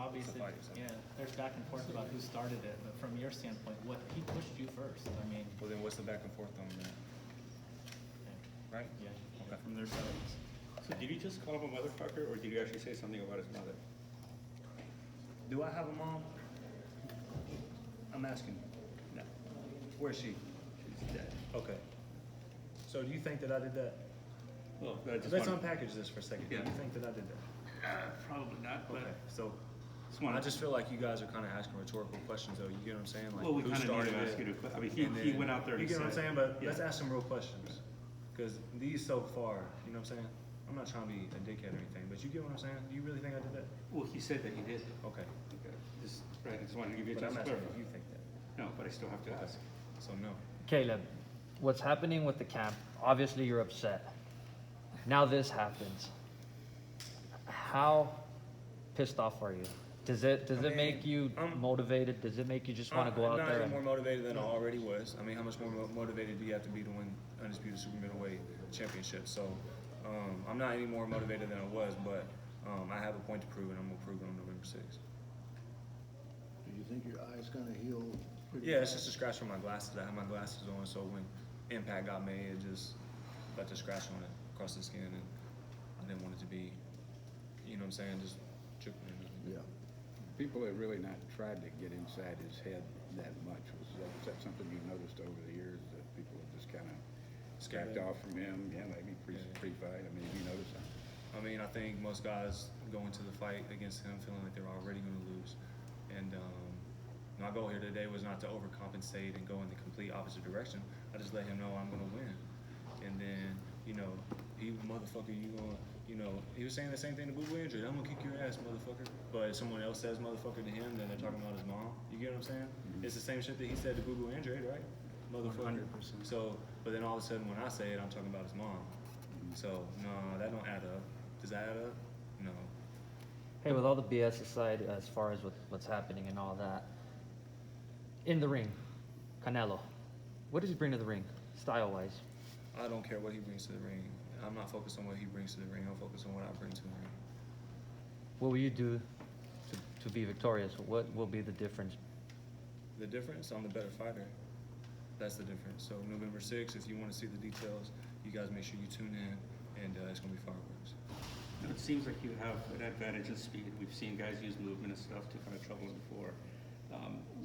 obviously, fight, so. yeah, there's back and forth about who started it, but from your standpoint, what he pushed you first. I mean, Well, then what's the back and forth on that? Right? yeah, Okay. from their sides. So did you just call him a motherfucker, or did you actually say something about his mother? Do I have a mom? I'm asking. No. Where's she? She's dead. Okay. So do you think that I did that? Well, I just Let's wanted- unpackage this for a second. Yeah. Do you think that I did that? Probably not, but Okay. So just wanted I just feel like you guys are kind of asking rhetorical questions, though. You get what I'm saying? Like, well, we who kind of need started to ask it? you to. I mean, And he then- went out there. And You get what I'm said, saying? But yeah. let's ask some real questions, because these so far, you know what I'm saying? I'm not trying to be a dickhead or anything, but you get what I'm saying? Do you really think I did that? Well, he said that he did. Okay. Okay. Just right. I just wanted to give you a But chance I'm to asking clarify. if you think that. No, but I still have to ask. So no. Caleb, what's happening with the camp? Obviously, you're upset. Now this happens. How pissed off are you? Does it I mean, make you motivated? Does it make you just want to go out I'm there? not And, more motivated than I already was. I mean, how much more motivated do you have to be to win undisputed super middleweight championship? So I'm not any more motivated than I was, but I have a point to prove, and I'm gonna prove it on November 6th. Do you think your eye's gonna heal pretty Yeah, it's fast? just a scratch from my glasses. I had my glasses on, so when impact got made, it just left a scratch on it across the skin, and I didn't want it to be, you know what I'm saying, just tripping. Yeah. People have really not tried to get inside his head that much. Was that something you noticed over the years, that people have just kind of backed off from him? Yeah, maybe pre-fight. I mean, have you noticed that? I mean, I think most guys go into the fight against him feeling like they're already going to lose. And my goal here today was not to overcompensate and go in the complete opposite direction. I just let him know I'm going to win. And then, you know, motherfucker, he was saying the same thing to Boo Boo Andre. I'm going to kick your ass, motherfucker. But if someone else says motherfucker to him, then they're talking about his mom. You get what I'm saying? It's the same shit that he said to Boo Boo Andre, right? Motherfucker. 100%. So, but then all of a sudden when I say it, I'm talking about his mom. So, no, that don't add up. Does that add up? No. hey, with all the BS aside, as far as what's happening and all that, in the ring, Canelo, what does he bring to the ring, style-wise? I don't care what he brings to the ring. I'm not focused on what he brings to the ring. I'm focused on what I bring to the ring. What will you do to be victorious? What will be the difference? The difference, I'm the better fighter. That's the difference. So November 6th, if you want to see the details, you guys make sure you tune in, and it's going to be fireworks. It seems like you have an advantage in speed. We've seen guys use movement and stuff to kind of trouble him before.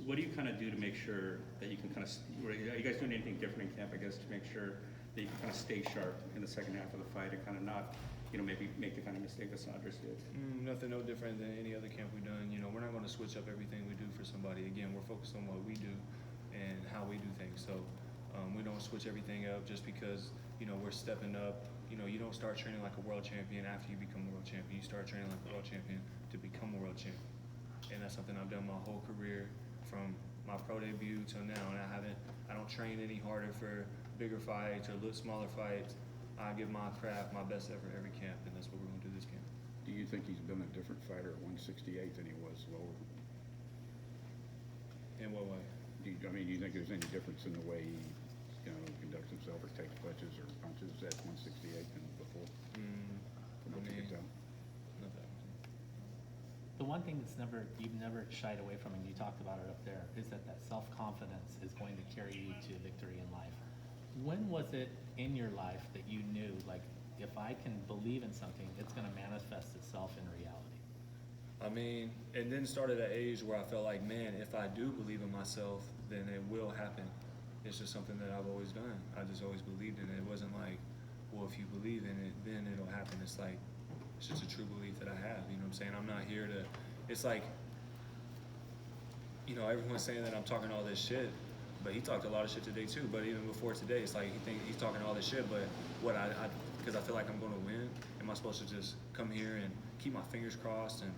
What do you kind of do to make sure that you can kind of, are you guys doing anything different in camp, I guess, to make sure that you can kind of stay sharp in the second half of the fight and kind of not, maybe make the kind of mistake that Saunders did? Nothing no different than any other camp we've done. We're not going to switch up everything we do for somebody. Again, we're focused on what we do and how we do things. So we don't switch everything up just because, we're stepping up. You don't start training like a world champion after you become a world champion. You start training like a world champion to become a world champion. And that's something I've done my whole career from my pro debut till now. And I don't train any harder for bigger fights or smaller fights. I give my craft my best effort every camp, and that's what we're going to do this camp. Do you think he's been a different fighter at 168 than he was lower? In what way? Do you think there's any difference in the way he, conducts himself or takes punches or punches at 168 than before? From what you can tell. Not that. The one thing you've never shied away from, and you talked about it up there, is that self-confidence is going to carry you to victory in life. When was it in your life that you knew, like, if I can believe in something, it's going to manifest itself in reality? I mean, it didn't start at an age where I felt like, man, if I do believe in myself, then it will happen. It's just something that I've always done. I just always believed in it. It wasn't like, well, if you believe in it, then it'll happen. It's like, it's just a true belief that I have. You know what I'm saying? I'm not here to, it's like, everyone's saying that I'm talking all this shit, but he talked a lot of shit today too. But even before today, it's like he's talking all this shit, but because I feel like I'm going to win, am I supposed to just come here and keep my fingers crossed and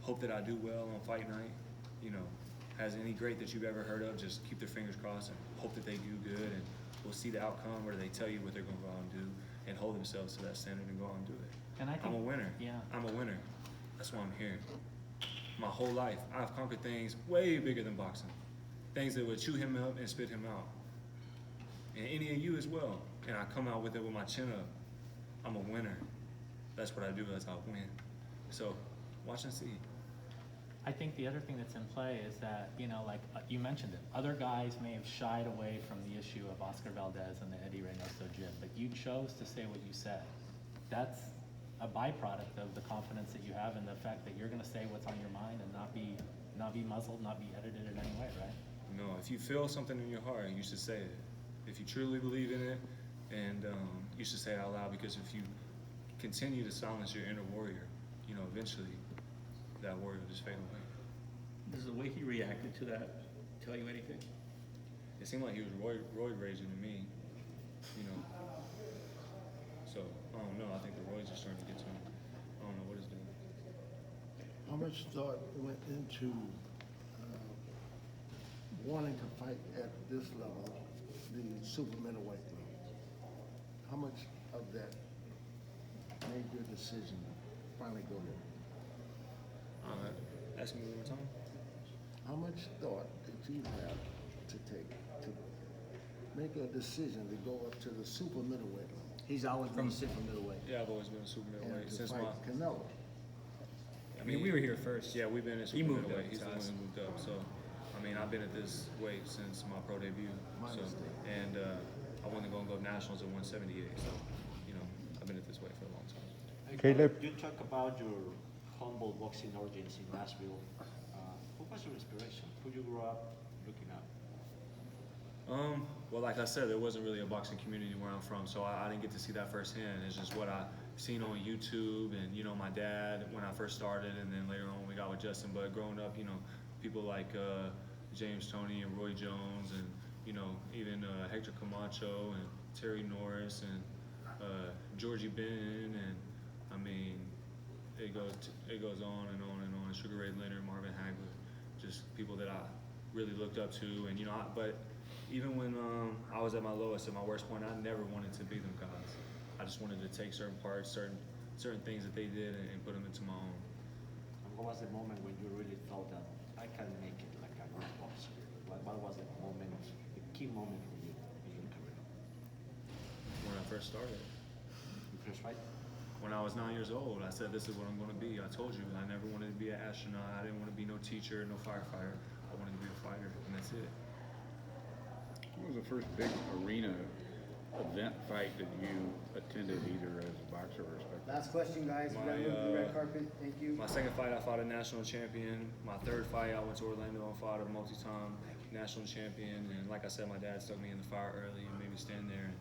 hope that I do well on fight night? Has any great that you've ever heard of just keep their fingers crossed and hope that they do good, and we'll see the outcome, where they tell you what they're going to go out and do and hold themselves to that standard and go out and do it. And I think, I'm a winner. Yeah. I'm a winner. That's why I'm here. My whole life, I've conquered things way bigger than boxing. Things that would chew him up and spit him out. And any of you as well. And I come out with it with my chin up. I'm a winner. That's what I do, as I win. So, watch and see. I think the other thing that's in play is that, you know, like you mentioned it, other guys may have shied away from the issue of Oscar Valdez and the Eddie Reynoso jib, but you chose to say what you said. That's a byproduct of the confidence that you have and the fact that you're gonna say what's on your mind and not be muzzled, not be edited in any way, right? No, if you feel something in your heart, you should say it. If you truly believe in it, and you should say it out loud, because if you continue to silence your inner warrior, you know, eventually that warrior will just fade away. Does the way he reacted to that tell you anything? It seemed like he was roid raging to me, you know. So, I don't know, I think the roids are starting to get to him. I don't know what he's doing. How much thought went into wanting to fight at this level, the super middleweight level? How much of that made your decision finally go there? Ask me one more time. How much thought did you have to take to make a decision to go up to the super middleweight level He's always been a super middleweight. Yeah, I've always been a super and middleweight to since fight my. Canelo? I mean, we were here first. Yeah, we've been in He super moved middleweight. up He's to the one us. who moved up. So, I mean, I've been at this weight since my pro debut. My So, mistake. and I wasn't going to go nationals at 178. So, you know, I've been at this weight for a long time. Caleb. You talk about your humble boxing origins in Nashville. What was your inspiration? Who you grew up looking at? Well, like I said, there wasn't really a boxing community where I'm from, so I didn't get to see that firsthand. It's just what I seen on YouTube, and you know, my dad when I first started, and then later on when we got with Justin. But growing up, you know, people like James Toney and Roy Jones, and you know, even Hector Camacho and Terry Norris and Georgie Benn, and I mean, it goes on and on and on. Sugar Ray Leonard, Marvin Hagler, just people that I really looked up to, and you know, but even when I was at my lowest, at my worst point, I never wanted to be them guys. I just wanted to take certain parts, certain things that they did, and put them into my own. And what was the moment when you really thought that I can make it like a good boxer? What was the moment, the key moment for you in your career? When I first started, Your first fight? when I was 9 years old, I said, this is what I'm going to be. I told you, I never wanted to be an astronaut. I didn't want to be no teacher, no firefighter. I wanted to be a fighter, and that's it. What was the first big arena event fight that you attended, either as a boxer or a spectator? Last question, guys. We gotta move to the red carpet. Thank you. My second fight, I fought a national champion. My third fight, I went to Orlando and fought a multi-time national champion. And like I said, my dad stuck me in the fire early and made me stand there. And,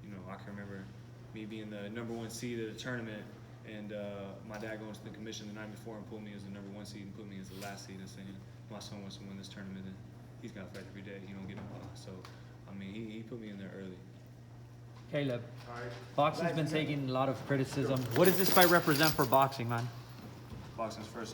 you know, I can remember me being the #1 seed at a tournament, and my dad going to the commission the night before and pulled me as the #1 seed and put me as the last seed and saying, my son wants to win this tournament, and he's got to fight every day. He don't get no ball. So, I mean, he put me in there early. Caleb, boxing's been taking a lot of criticism. What does this fight represent for boxing, man? Boxing's first